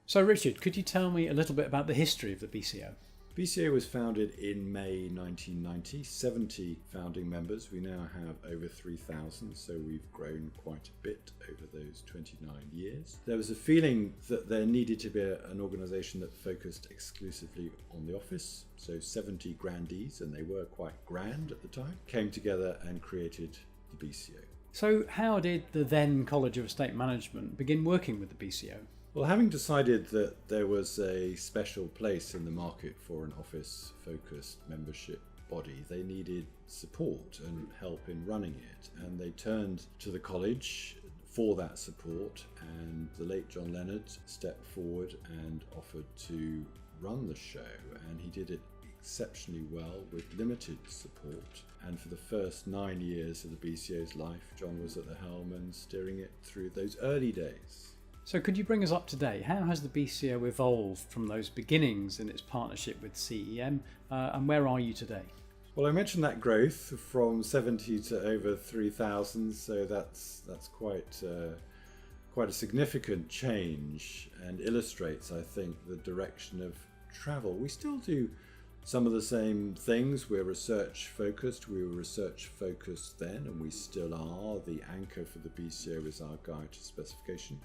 So Richard, could you tell me a little bit about the history of the BCO? BCO was founded in May 1990, 70 founding members. We now have over 3,000, so we've grown quite a bit over those 29 years. There was a feeling that there needed to be an organisation that focused exclusively on the office. So 70 grandees, and they were quite grand at the time, came together and created the BCO. So how did the then College of Estate Management begin working with the BCO? Well, having decided that there was a special place in the market for an office-focused membership body, they needed support and help in running it. And they turned to the college for that support, and the late John Leonard stepped forward and offered to run the show, and he did it exceptionally well with limited support. And for the first 9 years of the BCO's life, John was at the helm and steering it through those early days. So could you bring us up to date? How has the BCO evolved from those beginnings in its partnership with CEM, and where are you today? Well, I mentioned that growth from 70 to over 3,000, so that's quite a significant change, and illustrates, I think, the direction of travel. We still do some of the same things. We're research focused. We were research focused then, and we still are. The anchor for the BCO is our guide to specification.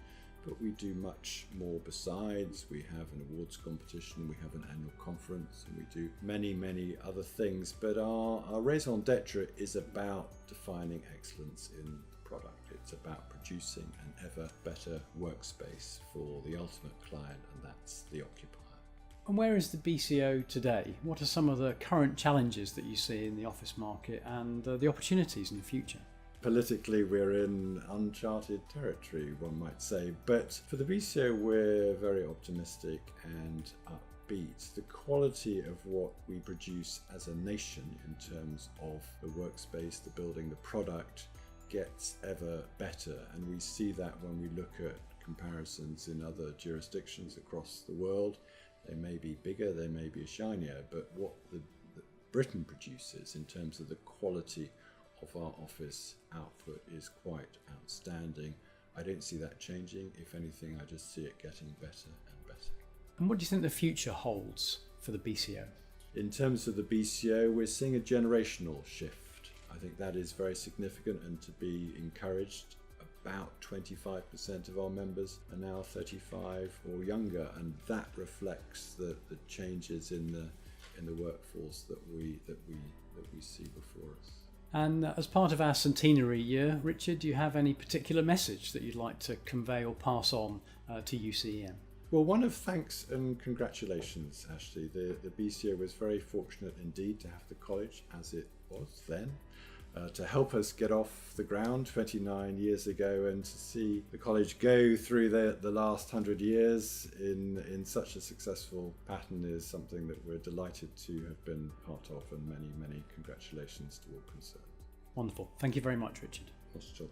But we do much more besides. We have an awards competition, we have an annual conference, and we do many other things. But our raison d'etre is about defining excellence in product. It's about producing an ever better workspace for the ultimate client, and that's the occupier. And where is the BCO today? What are some of the current challenges that you see in the office market, and the opportunities in the future? Politically, we're in uncharted territory, one might say, but for the BCO, we're very optimistic and upbeat. The quality of what we produce as a nation in terms of the workspace, the building, the product gets ever better, and we see that when we look at comparisons in other jurisdictions across the world. They may be bigger, they may be shinier, but what Britain produces in terms of the quality of our office output is quite outstanding. I don't see that changing. If anything, I just see it getting better and better. And what do you think the future holds for the BCO? In terms of the BCO, we're seeing a generational shift. I think that is very significant and to be encouraged. About 25% of our members are now 35 or younger, and that reflects the changes in the workforce that we see before us. And as part of our centenary year, Richard, do you have any particular message that you'd like to convey or pass on to UCEM? Well, one of thanks and congratulations, Ashley. The BCO was very fortunate indeed to have the college, as it was then, to help us get off the ground 29 years ago, and to see the college go through the last 100 years in such a successful pattern is something that we're delighted to have been part of, and many congratulations to all concerned. Wonderful. Thank you very much, Richard. Not at all.